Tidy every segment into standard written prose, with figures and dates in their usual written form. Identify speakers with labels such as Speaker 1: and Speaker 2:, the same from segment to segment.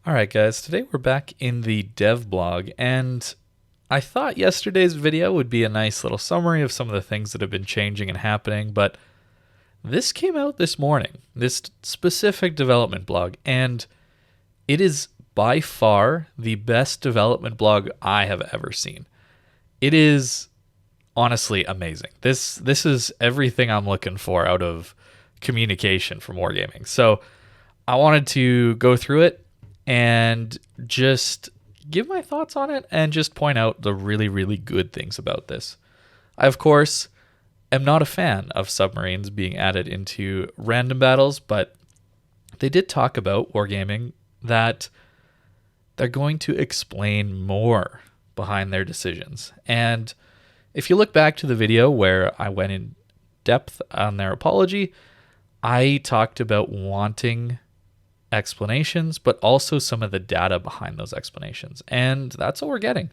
Speaker 1: Alright guys, today we're back in the dev blog, and I thought yesterday's video would be a nice little summary of some of the things that have been changing and happening, but this came out this morning, this specific development blog, and it is by far the best development blog I have ever seen. It is honestly amazing. This is everything I'm looking for out of communication from Wargaming. So I wanted to go through it and just give my thoughts on it and just point out the really, really good things about this. I, of course, am not a fan of submarines being added into random battles, but they did talk about Wargaming that they're going to explain more behind their decisions. And if you look back to the video where I went in depth on their apology, I talked about wanting explanations, but also some of the data behind those explanations. And that's what we're getting.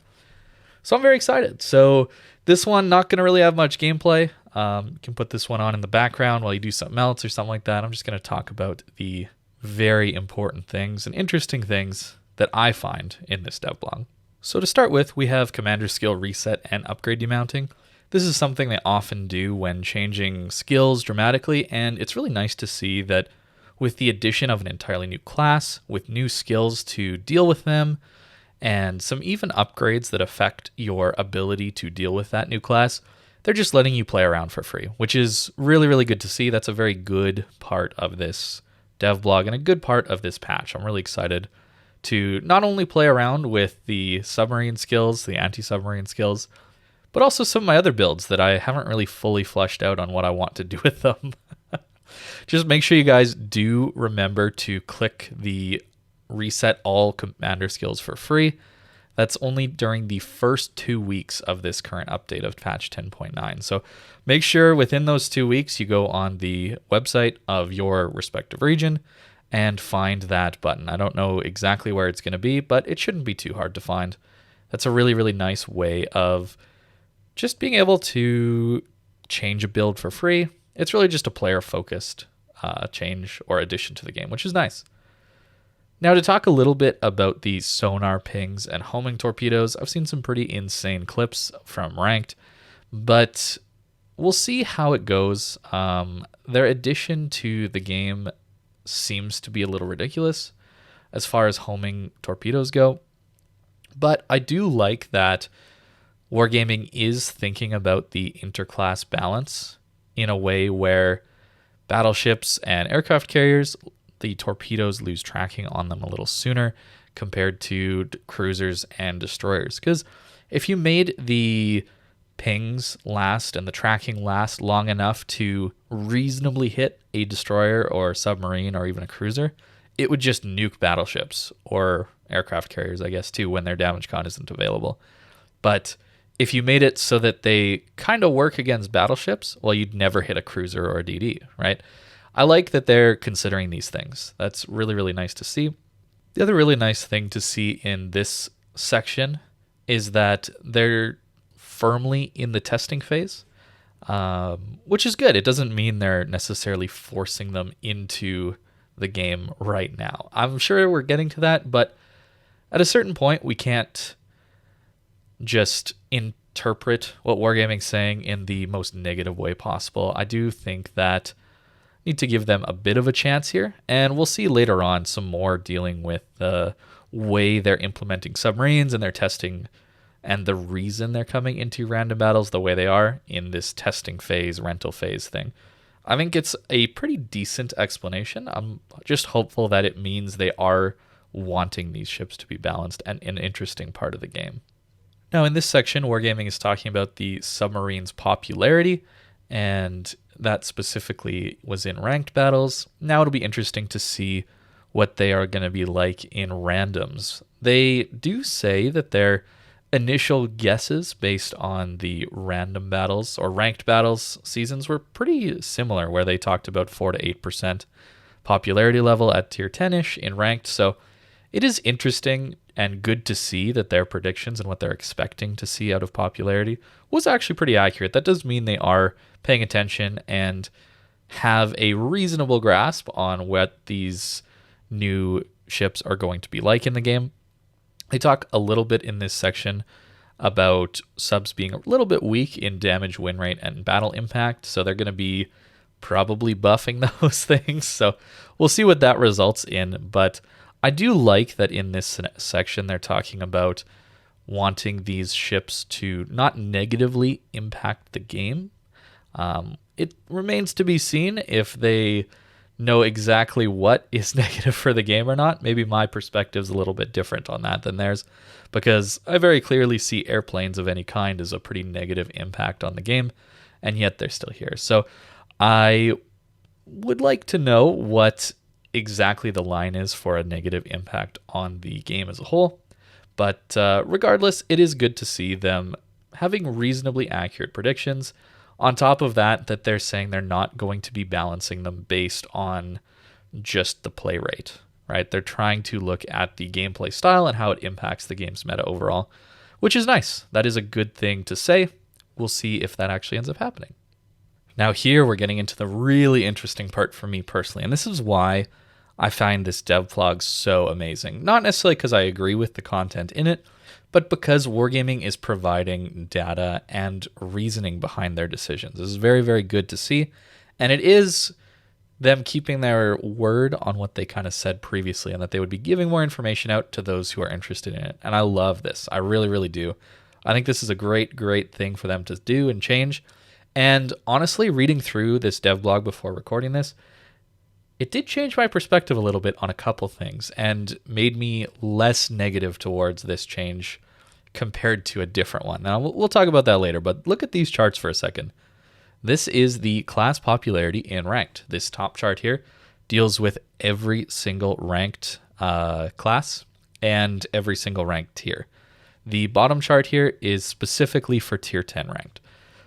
Speaker 1: So I'm very excited. So this one, not going to really have much gameplay. You can put this one on in the background while you do something else or something like that. I'm just going to talk about the very important things and interesting things that I find in this dev blog. So to start with, we have Commander Skill Reset and Upgrade Demounting. This is something they often do when changing skills dramatically, and it's really nice to see that with the addition of an entirely new class, with new skills to deal with them, and some even upgrades that affect your ability to deal with that new class, they're just letting you play around for free, which is really, really good to see. That's a very good part of this dev blog and a good part of this patch. I'm really excited to not only play around with the submarine skills, the anti-submarine skills, but also some of my other builds that I haven't really fully fleshed out on what I want to do with them. Just make sure you guys do remember to click the reset all commander skills for free. That's only during the first 2 weeks of this current update of patch 10.9. So make sure within those 2 weeks you go on the website of your respective region and find that button. I don't know exactly where it's going to be, but it shouldn't be too hard to find. That's a really, really nice way of just being able to change a build for free. It's really just a player-focused change or addition to the game, which is nice. Now to talk a little bit about the sonar pings and homing torpedoes, I've seen some pretty insane clips from Ranked, but we'll see how it goes. Their addition to the game seems to be a little ridiculous as far as homing torpedoes go, but I do like that Wargaming is thinking about the interclass balance in a way where battleships and aircraft carriers, the torpedoes lose tracking on them a little sooner compared to cruisers and destroyers. Because if you made the pings last and the tracking last long enough to reasonably hit a destroyer or submarine or even a cruiser, it would just nuke battleships or aircraft carriers, I guess, too, when their damage con isn't available. But if you made it so that they kind of work against battleships, well, you'd never hit a cruiser or a DD, right? I like that they're considering these things. That's really, really nice to see. The other really nice thing to see in this section is that they're firmly in the testing phase, which is good. It doesn't mean they're necessarily forcing them into the game right now. I'm sure we're getting to that, but at a certain point, we can't just interpret what Wargaming's saying in the most negative way possible. I do think that need to give them a bit of a chance here, and we'll see later on some more dealing with the way they're implementing submarines and their testing and the reason they're coming into random battles the way they are in this testing phase, rental phase thing. I think it's a pretty decent explanation. I'm just hopeful that it means they are wanting these ships to be balanced and an interesting part of the game. Now, in this section, Wargaming is talking about the submarine's popularity, and that specifically was in ranked battles. Now it'll be interesting to see what they are going to be like in randoms. They do say that their initial guesses based on the random battles or ranked battles seasons were pretty similar, where they talked about 4 to 8% popularity level at tier 10-ish in ranked. So it is interesting and good to see that their predictions and what they're expecting to see out of popularity was actually pretty accurate. That does mean they are paying attention and have a reasonable grasp on what these new ships are going to be like in the game. They talk a little bit in this section about subs being a little bit weak in damage, win rate, and battle impact. So they're going to be probably buffing those things. So we'll see what that results in. But I do like that in this section they're talking about wanting these ships to not negatively impact the game. It remains to be seen if they know exactly what is negative for the game or not. Maybe my perspective's a little bit different on that than theirs, because I very clearly see airplanes of any kind as a pretty negative impact on the game, and yet they're still here. So I would like to know what exactly the line is for a negative impact on the game as a whole. But regardless, it is good to see them having reasonably accurate predictions. On top of that, that they're saying they're not going to be balancing them based on just the play rate, right? They're trying to look at the gameplay style and how it impacts the game's meta overall, which is nice. That is a good thing to say. We'll see if that actually ends up happening. Now here we're getting into the really interesting part for me personally, and this is why I find this devlog so amazing. Not necessarily because I agree with the content in it, but because Wargaming is providing data and reasoning behind their decisions. This is very, very good to see. And it is them keeping their word on what they kind of said previously, and that they would be giving more information out to those who are interested in it. And I love this. I really, really do. I think this is a great, great thing for them to do and change. And honestly, reading through this devlog before recording this, it did change my perspective a little bit on a couple things and made me less negative towards this change compared to a different one. Now, we'll talk about that later, but look at these charts for a second. This is the class popularity in ranked. This top chart here deals with every single ranked class and every single ranked tier. The bottom chart here is specifically for tier 10 ranked.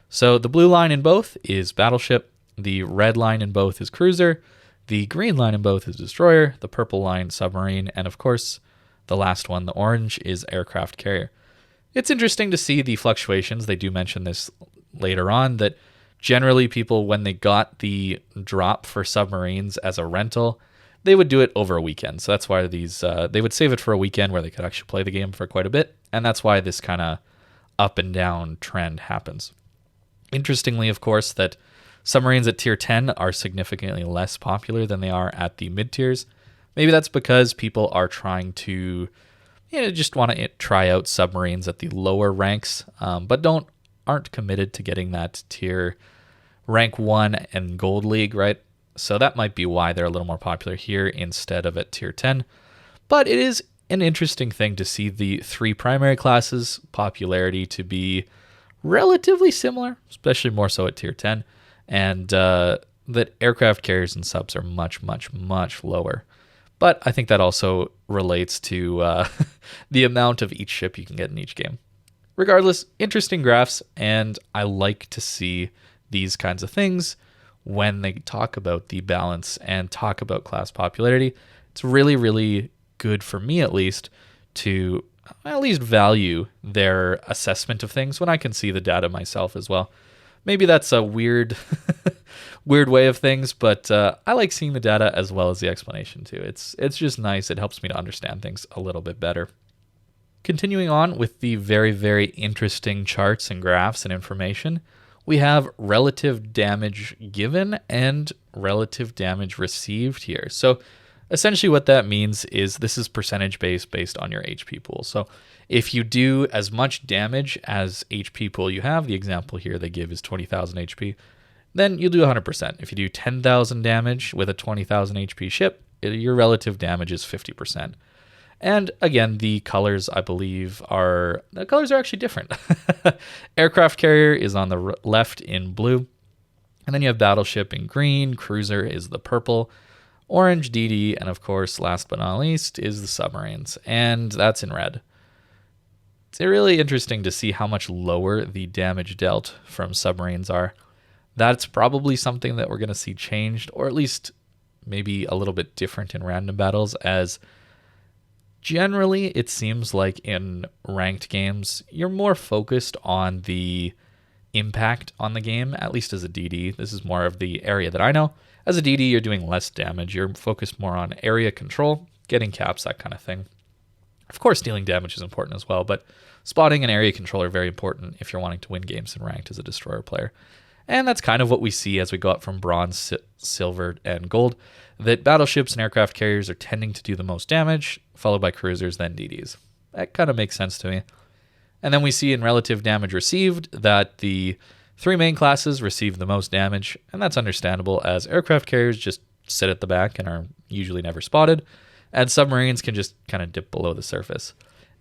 Speaker 1: So the blue line in both is battleship, the red line in both is cruiser, the green line in both is destroyer, the purple line submarine, and of course, the last one, the orange, is aircraft carrier. It's interesting to see the fluctuations. They do mention this later on, that generally people, when they got the drop for submarines as a rental, they would do it over a weekend. So that's why these they would save it for a weekend where they could actually play the game for quite a bit, and that's why this kind of up and down trend happens. Interestingly, of course, that submarines at tier 10 are significantly less popular than they are at the mid tiers. Maybe that's because people are trying to, just want to try out submarines at the lower ranks, but aren't committed to getting that tier rank 1 and gold league, right? So that might be why they're a little more popular here instead of at tier 10. But it is an interesting thing to see the three primary classes popularity to be relatively similar, especially more so at tier 10. And that aircraft carriers and subs are much, much, much lower. But I think that also relates to the amount of each ship you can get in each game. Regardless, interesting graphs, and I like to see these kinds of things when they talk about the balance and talk about class popularity. It's really, really good for me, at least, to at least value their assessment of things when I can see the data myself as well. Maybe that's a weird weird way of things, but I like seeing the data as well as the explanation too. It's just nice. It helps me to understand things a little bit better. Continuing on with the very, very interesting charts and graphs and information, we have relative damage given and relative damage received here. So essentially what that means is this is percentage based on your HP pool. So if you do as much damage as HP pool you have, the example here they give is 20,000 HP, then you'll do 100%. If you do 10,000 damage with a 20,000 HP ship, your relative damage is 50%. And again, the colors, I believe, are actually different. Aircraft carrier is on the left in blue. And then you have battleship in green. Cruiser is the purple. Orange, DD, and of course, last but not least, is the submarines. And that's in red. It's really interesting to see how much lower the damage dealt from submarines are. That's probably something that we're going to see changed, or at least maybe a little bit different in random battles, as generally it seems like in ranked games, you're more focused on the impact on the game, at least as a DD. This is more of the area that I know. As a DD, you're doing less damage. You're focused more on area control, getting caps, that kind of thing. Of course, dealing damage is important as well, but spotting and area control are very important if you're wanting to win games in ranked as a destroyer player. And that's kind of what we see as we go up from bronze, silver, and gold, that battleships and aircraft carriers are tending to do the most damage, followed by cruisers, then DDs. That kind of makes sense to me. And then we see in relative damage received that the 3 main classes receive the most damage, and that's understandable as aircraft carriers just sit at the back and are usually never spotted, and submarines can just kind of dip below the surface.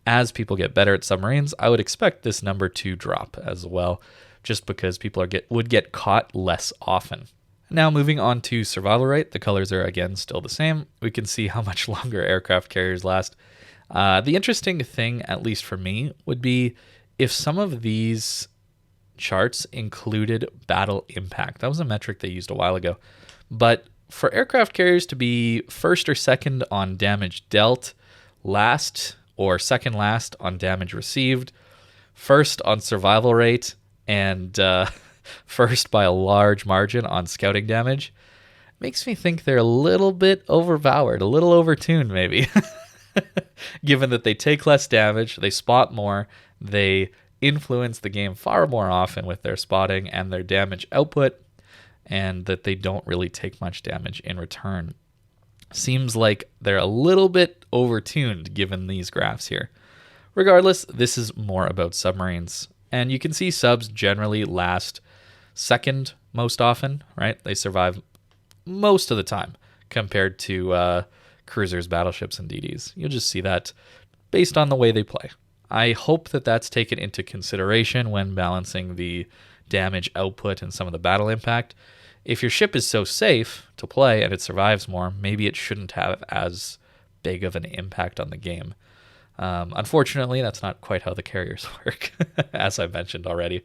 Speaker 1: As people get better at submarines, I would expect this number to drop as well, just because people would get caught less often. Now moving on to survival rate, the colors are again still the same. We can see how much longer aircraft carriers last. The interesting thing, at least for me, would be if some of these charts included battle impact. That was a metric they used a while ago. But for aircraft carriers to be first or second on damage dealt, last or second last on damage received, first on survival rate, and first by a large margin on scouting damage, makes me think they're a little bit overpowered, a little overtuned maybe. Given that they take less damage, they spot more, they influence the game far more often with their spotting and their damage output, and that they don't really take much damage in return. Seems like they're a little bit overtuned given these graphs here. Regardless, this is more about submarines. And you can see subs generally last second most often, right? They survive most of the time compared to cruisers, battleships, and DDs. You'll just see that based on the way they play. I hope that that's taken into consideration when balancing the damage output and some of the battle impact. If your ship is so safe to play and it survives more, maybe it shouldn't have as big of an impact on the game. Unfortunately, that's not quite how the carriers work, as I mentioned already.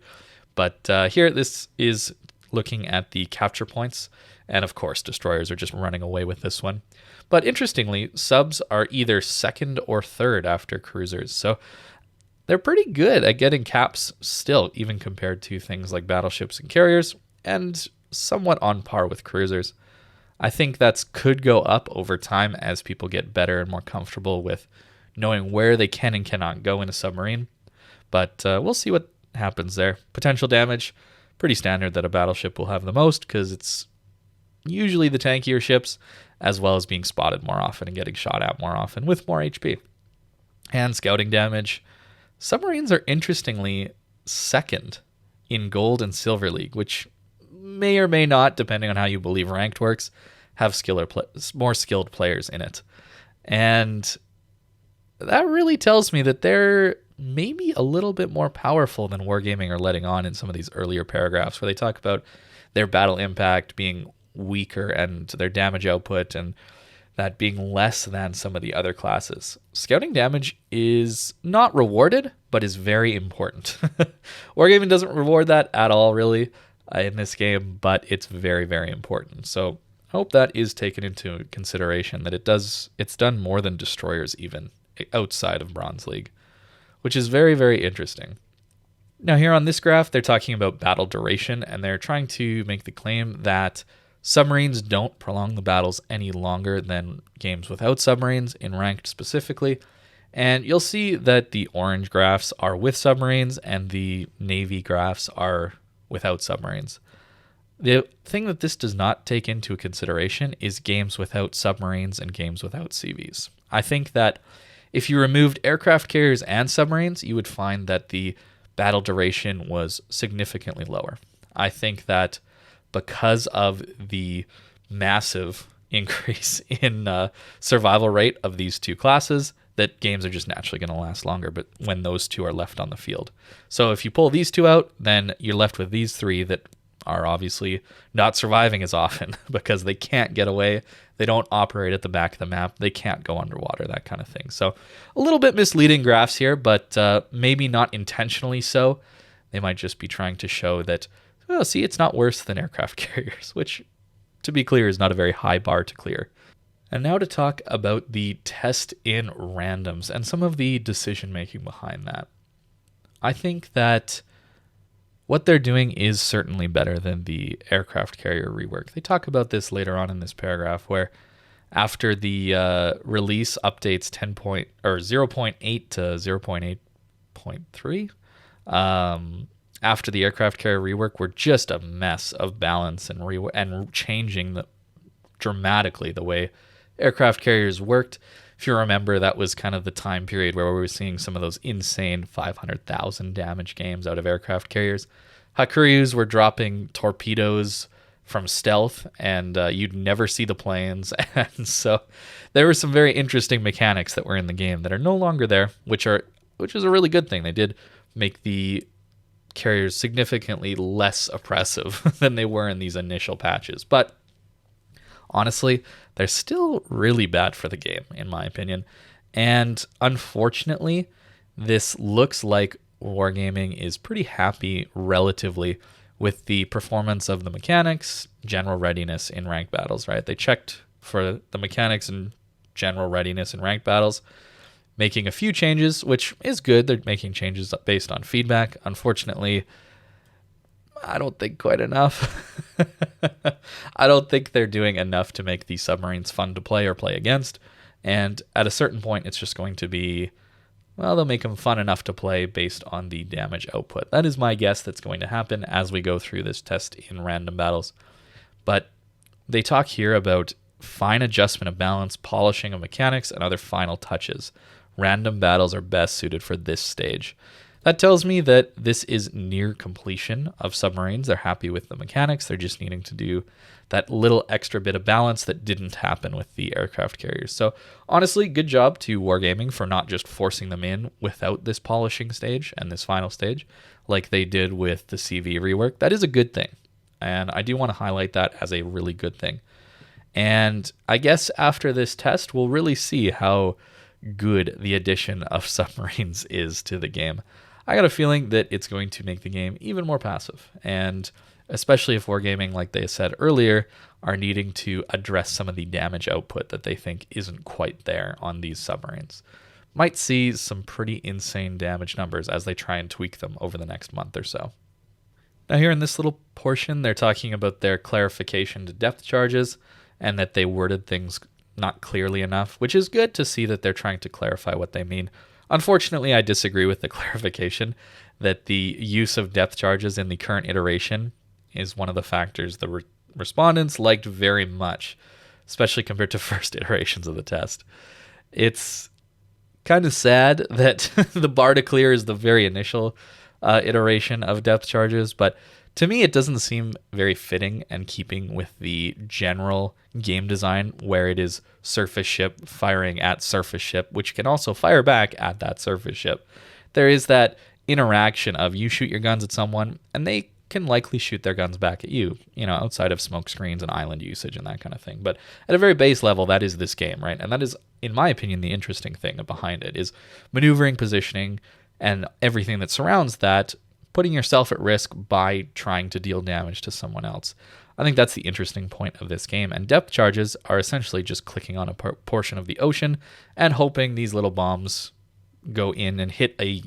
Speaker 1: But here, this is looking at the capture points. And of course, destroyers are just running away with this one. But interestingly, subs are either second or third after cruisers. So they're pretty good at getting caps still, even compared to things like battleships and carriers, and somewhat on par with cruisers. I think that could go up over time as people get better and more comfortable with knowing where they can and cannot go in a submarine. But we'll see what happens there. Potential damage, pretty standard that a battleship will have the most because it's usually the tankier ships, as well as being spotted more often and getting shot at more often with more HP. And scouting damage, submarines are interestingly second in Gold and Silver League, which may or may not, depending on how you believe ranked works, have more skilled players in it. And that really tells me that they're maybe a little bit more powerful than Wargaming are letting on in some of these earlier paragraphs where they talk about their battle impact being weaker and their damage output and that being less than some of the other classes. Scouting damage is not rewarded, but is very important. Wargaming doesn't reward that at all, really, in this game, but it's very, very important. So I hope that is taken into consideration, that it's done more than destroyers even outside of Bronze League, which is very, very interesting. Now here on this graph, they're talking about battle duration, and they're trying to make the claim that submarines don't prolong the battles any longer than games without submarines, in ranked specifically. And you'll see that the orange graphs are with submarines and the navy graphs are without submarines. The thing that this does not take into consideration is games without submarines and games without CVs. I think that if you removed aircraft carriers and submarines, you would find that the battle duration was significantly lower. I think that because of the massive increase in survival rate of these two classes, that games are just naturally going to last longer, but when those two are left on the field. So if you pull these two out, then you're left with these three that are obviously not surviving as often because they can't get away. They don't operate at the back of the map. They can't go underwater, that kind of thing. So a little bit misleading graphs here, but maybe not intentionally so. They might just be trying to show that, oh, see, it's not worse than aircraft carriers, which, to be clear, is not a very high bar to clear. And now to talk about the test in randoms and some of the decision-making behind that. I think that what they're doing is certainly better than the aircraft carrier rework. They talk about this later on in this paragraph where after the release updates 0.8 to 0.8.3. After the aircraft carrier rework were just a mess of balance and changing dramatically the way aircraft carriers worked. If you remember, that was kind of the time period where we were seeing some of those insane 500,000 damage games out of aircraft carriers. Hakuryus were dropping torpedoes from stealth, and you'd never see the planes. And so there were some very interesting mechanics that were in the game that are no longer there, which is a really good thing. They did make the carriers significantly less oppressive than they were in these initial patches. But honestly, they're still really bad for the game, in my opinion. And unfortunately, this looks like Wargaming is pretty happy relatively with the performance of the mechanics, general readiness in ranked battles, right? They checked for the mechanics and general readiness in ranked battles, making a few changes, which is good. They're making changes based on feedback. Unfortunately, I don't think quite enough. I don't think they're doing enough to make these submarines fun to play or play against. And at a certain point, it's just going to be, well, they'll make them fun enough to play based on the damage output. That is my guess that's going to happen as we go through this test in random battles. But they talk here about fine adjustment of balance, polishing of mechanics, and other final touches. Random battles are best suited for this stage. That tells me that this is near completion of submarines. They're happy with the mechanics. They're just needing to do that little extra bit of balance that didn't happen with the aircraft carriers. So honestly, good job to Wargaming for not just forcing them in without this polishing stage and this final stage like they did with the CV rework. That is a good thing. And I do want to highlight that as a really good thing. And I guess after this test, we'll really see how good the addition of submarines is to the game. I got a feeling that it's going to make the game even more passive, and especially if Wargaming, like they said earlier, are needing to address some of the damage output that they think isn't quite there on these submarines. Might see some pretty insane damage numbers as they try and tweak them over the next month or so. Now here in this little portion, they're talking about their clarification to depth charges and that they worded things not clearly enough, which is good to see that they're trying to clarify what they mean. Unfortunately, I disagree with the clarification that the use of depth charges in the current iteration is one of the factors the respondents liked very much, especially compared to first iterations of the test. It's kind of sad that the bar to clear is the very initial iteration of depth charges, but to me, it doesn't seem very fitting and keeping with the general game design where it is surface ship firing at surface ship, which can also fire back at that surface ship. There is that interaction of you shoot your guns at someone and they can likely shoot their guns back at you, outside of smoke screens and island usage and that kind of thing. But at a very base level, that is this game, right? And that is, in my opinion, the interesting thing behind it is maneuvering, positioning, and everything that surrounds that, putting yourself at risk by trying to deal damage to someone else. I think that's the interesting point of this game. And depth charges are essentially just clicking on a portion of the ocean and hoping these little bombs go in and hit a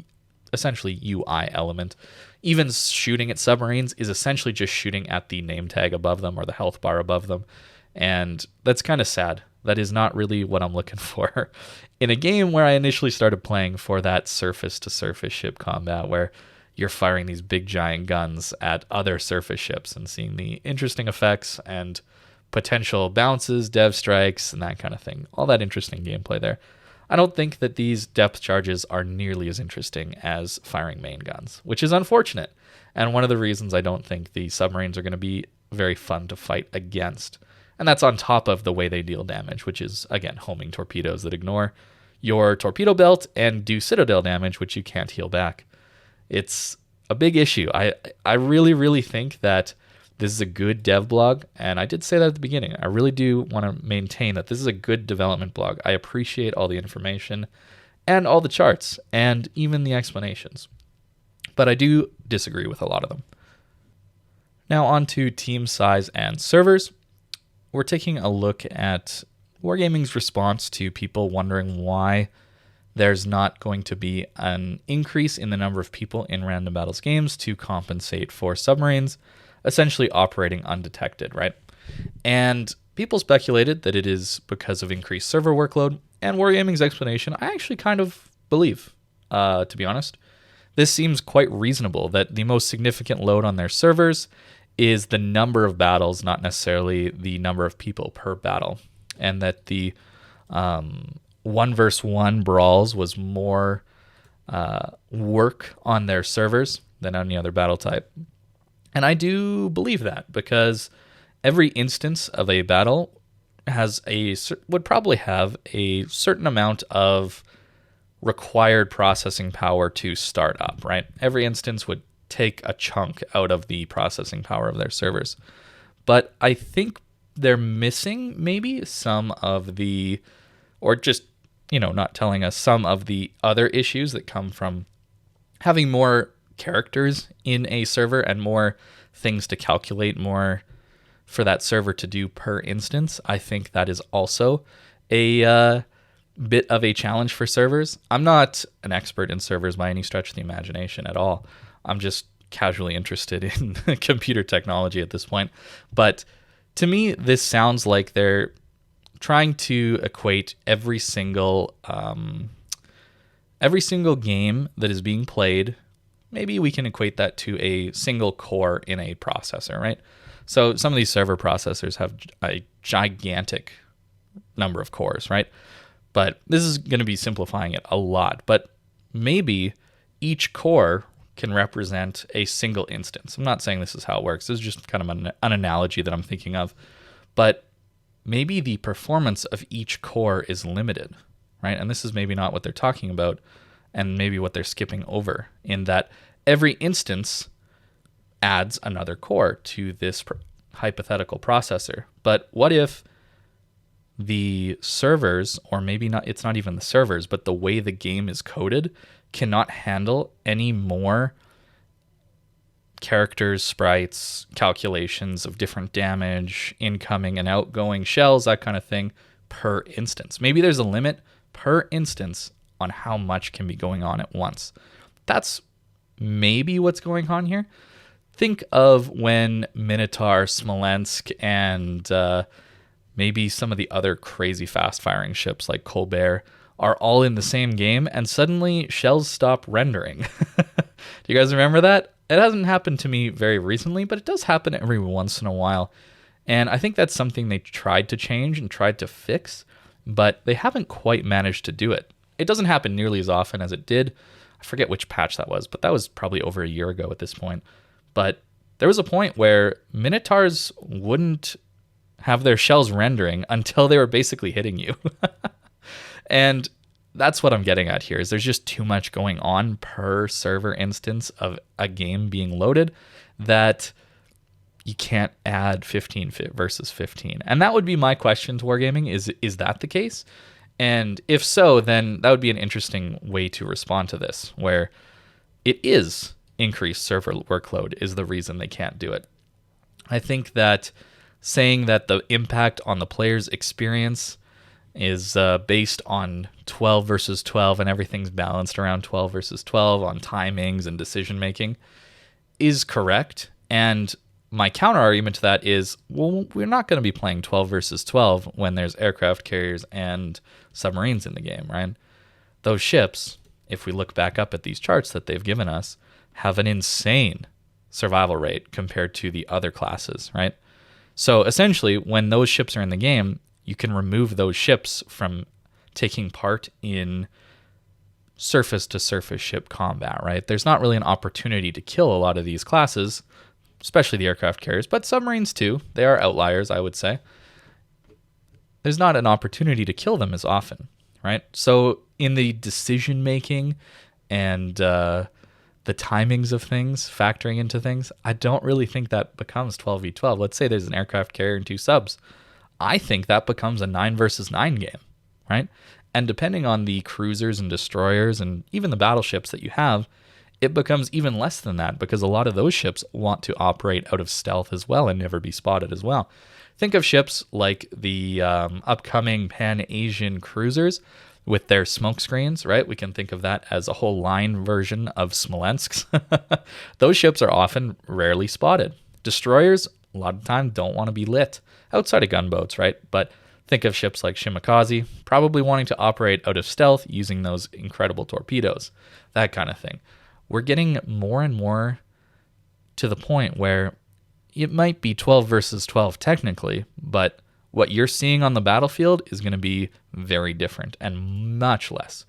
Speaker 1: essentially UI element. Even shooting at submarines is essentially just shooting at the name tag above them or the health bar above them. And that's kind of sad. That is not really what I'm looking for in a game where I initially started playing for that surface to surface ship combat where you're firing these big giant guns at other surface ships and seeing the interesting effects and potential bounces, dev strikes, and that kind of thing. All that interesting gameplay there. I don't think that these depth charges are nearly as interesting as firing main guns, which is unfortunate. And one of the reasons I don't think the submarines are going to be very fun to fight against. And that's on top of the way they deal damage, which is, again, homing torpedoes that ignore your torpedo belt and do citadel damage, which you can't heal back. It's a big issue. I really, really think that this is a good dev blog, and I did say that at the beginning. I really do want to maintain that this is a good development blog. I appreciate all the information and all the charts and even the explanations, but I do disagree with a lot of them. Now on to team size and servers. We're taking a look at Wargaming's response to people wondering why there's not going to be an increase in the number of people in random battles games to compensate for submarines essentially operating undetected, right? And people speculated that it is because of increased server workload, and Wargaming's explanation I actually kind of believe, to be honest. This seems quite reasonable, that the most significant load on their servers is the number of battles, not necessarily the number of people per battle, and that the 1v1 brawls was more work on their servers than any other battle type. And I do believe that, because every instance of a battle would probably have a certain amount of required processing power to start up, right? Every instance would take a chunk out of the processing power of their servers. But I think they're missing maybe some of the, or just, not telling us some of the other issues that come from having more characters in a server and more things to calculate, more for that server to do per instance. I think that is also a bit of a challenge for servers. I'm not an expert in servers by any stretch of the imagination at all. I'm just casually interested in computer technology at this point. But to me, this sounds like they're trying to equate every single game that is being played. Maybe we can equate that to a single core in a processor, right? So some of these server processors have a gigantic number of cores, right? But this is going to be simplifying it a lot. But maybe each core can represent a single instance. I'm not saying this is how it works. This is just kind of an analogy that I'm thinking of. But maybe the performance of each core is limited, right? And this is maybe not what they're talking about, and maybe what they're skipping over, in that every instance adds another core to this hypothetical processor. But what if the servers, or maybe not, it's not even the servers, but the way the game is coded cannot handle any more characters, sprites, calculations of different damage, incoming and outgoing shells, that kind of thing, per instance. Maybe there's a limit per instance on how much can be going on at once. That's maybe what's going on here. Think of when Minotaur, Smolensk, and maybe some of the other crazy fast-firing ships like Colbert are all in the same game, and suddenly shells stop rendering. Do you guys remember that? It hasn't happened to me very recently, but it does happen every once in a while. And I think that's something they tried to change and tried to fix, but they haven't quite managed to do it. It doesn't happen nearly as often as it did. I forget which patch that was, but that was probably over a year ago at this point. But there was a point where Minotaurs wouldn't have their shells rendering until they were basically hitting you. And that's what I'm getting at here, is there's just too much going on per server instance of a game being loaded that you can't add 15 versus 15. And that would be my question to Wargaming, is that the case? And if so, then that would be an interesting way to respond to this, where it is increased server workload is the reason they can't do it. I think that saying that the impact on the player's experience is based on 12 versus 12 and everything's balanced around 12 versus 12 on timings and decision making is correct. And my counter argument to that is, well, we're not going to be playing 12 versus 12 when there's aircraft carriers and submarines in the game, right? Those ships, if we look back up at these charts that they've given us, have an insane survival rate compared to the other classes, right? So essentially, when those ships are in the game, you can remove those ships from taking part in surface-to-surface ship combat, right? There's not really an opportunity to kill a lot of these classes, especially the aircraft carriers, but submarines too. They are outliers, I would say. There's not an opportunity to kill them as often, right? So in the decision-making and the timings of things, factoring into things, I don't really think that becomes 12v12. Let's say there's an aircraft carrier and two subs. I think that becomes a 9 versus 9 game, right? And depending on the cruisers and destroyers and even the battleships that you have, it becomes even less than that, because a lot of those ships want to operate out of stealth as well and never be spotted as well. Think of ships like the upcoming Pan-Asian cruisers with their smoke screens, right? We can think of that as a whole line version of Smolensk's. Those ships are often rarely spotted. Destroyers a lot of the time don't want to be lit outside of gunboats, right? But think of ships like Shimakaze, probably wanting to operate out of stealth using those incredible torpedoes, that kind of thing. We're getting more and more to the point where it might be 12 versus 12 technically, but what you're seeing on the battlefield is going to be very different and much less.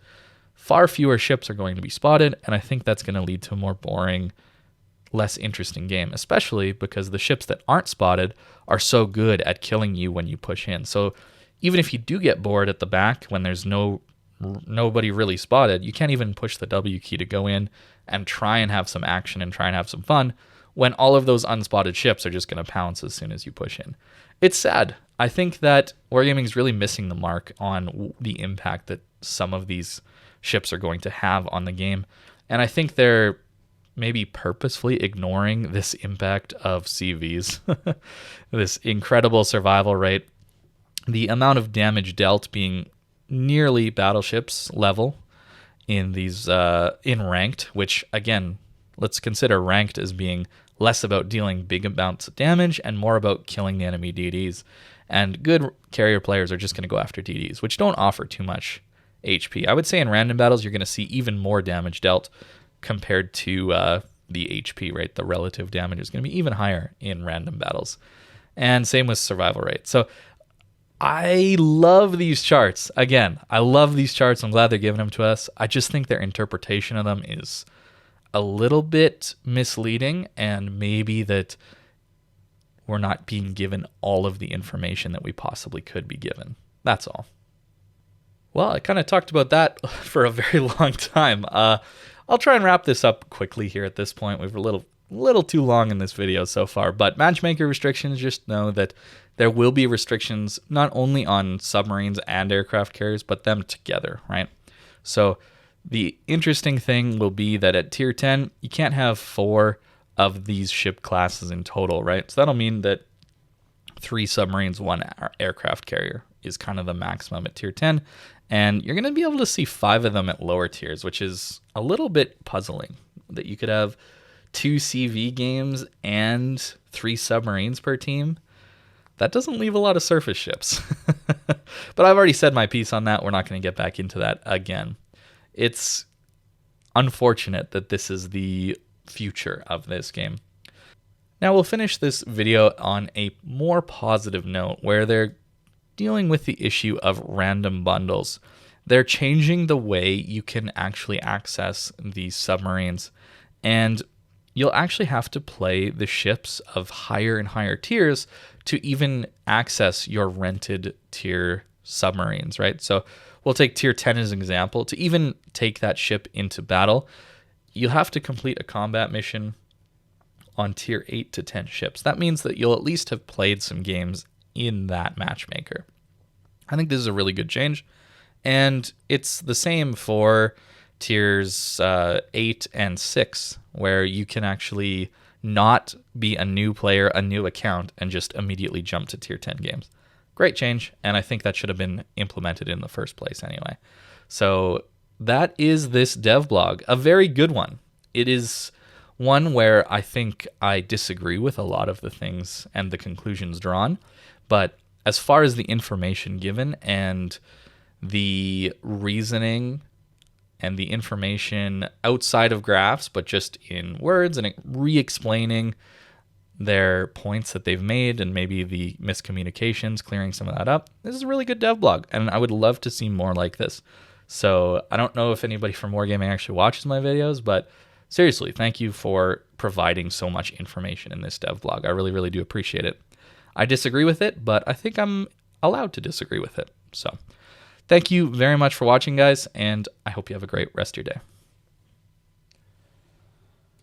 Speaker 1: Far fewer ships are going to be spotted, and I think that's going to lead to a more boring, less interesting game, especially because the ships that aren't spotted are so good at killing you when you push in. So even if you do get bored at the back when there's nobody really spotted, you can't even push the W key to go in and try and have some action and try and have some fun when all of those unspotted ships are just going to pounce as soon as you push in. It's sad. I think that Wargaming is really missing the mark on the impact that some of these ships are going to have on the game. And I think they're maybe purposefully ignoring this impact of CVs, this incredible survival rate, the amount of damage dealt being nearly battleships level in these in ranked, which again, let's consider ranked as being less about dealing big amounts of damage and more about killing the enemy DDs. And good carrier players are just going to go after DDs, which don't offer too much HP. I would say in random battles, you're going to see even more damage dealt compared to the HP rate. The relative damage is going to be even higher in random battles. And same with survival rate. So I love these charts. Again, I love these charts. I'm glad they're giving them to us. I just think their interpretation of them is a little bit misleading, and maybe that we're not being given all of the information that we possibly could be given. That's all. Well, I kind of talked about that for a very long time. I'll try and wrap this up quickly here at this point. We've a little too long in this video so far, but Matchmaker Restrictions, just know that there will be restrictions not only on submarines and aircraft carriers, but them together, right? So the interesting thing will be that at tier 10, you can't have 4 of these ship classes in total, right? So that'll mean that 3 submarines, 1 aircraft carrier is kind of the maximum at tier 10. And you're going to be able to see 5 of them at lower tiers, which is a little bit puzzling that you could have 2 CV games and 3 submarines per team. That doesn't leave a lot of surface ships. But I've already said my piece on that. We're not going to get back into that again. It's unfortunate that this is the future of this game. Now we'll finish this video on a more positive note where they're dealing with the issue of random bundles. They're changing the way you can actually access these submarines, and you'll actually have to play the ships of higher and higher tiers to even access your rented tier submarines, right? So we'll take tier 10 as an example. To even take that ship into battle, you'll have to complete a combat mission on tier 8 to 10 ships. That means that you'll at least have played some games in that matchmaker. I think this is a really good change, and it's the same for tiers 8 and 6, where you can actually not be a new player, a new account, and just immediately jump to tier 10 games. Great change, and I think that should have been implemented in the first place anyway. So that is this dev blog, a very good one. It is one where I think I disagree with a lot of the things and the conclusions drawn, but as far as the information given and the reasoning and the information outside of graphs, but just in words and re-explaining their points that they've made and maybe the miscommunications, clearing some of that up, this is a really good dev blog, and I would love to see more like this. So I don't know if anybody from Wargaming actually watches my videos, but seriously, thank you for providing so much information in this dev blog. I really, really do appreciate it. I disagree with it, but I think I'm allowed to disagree with it. So thank you very much for watching, guys, and I hope you have a great rest of your day.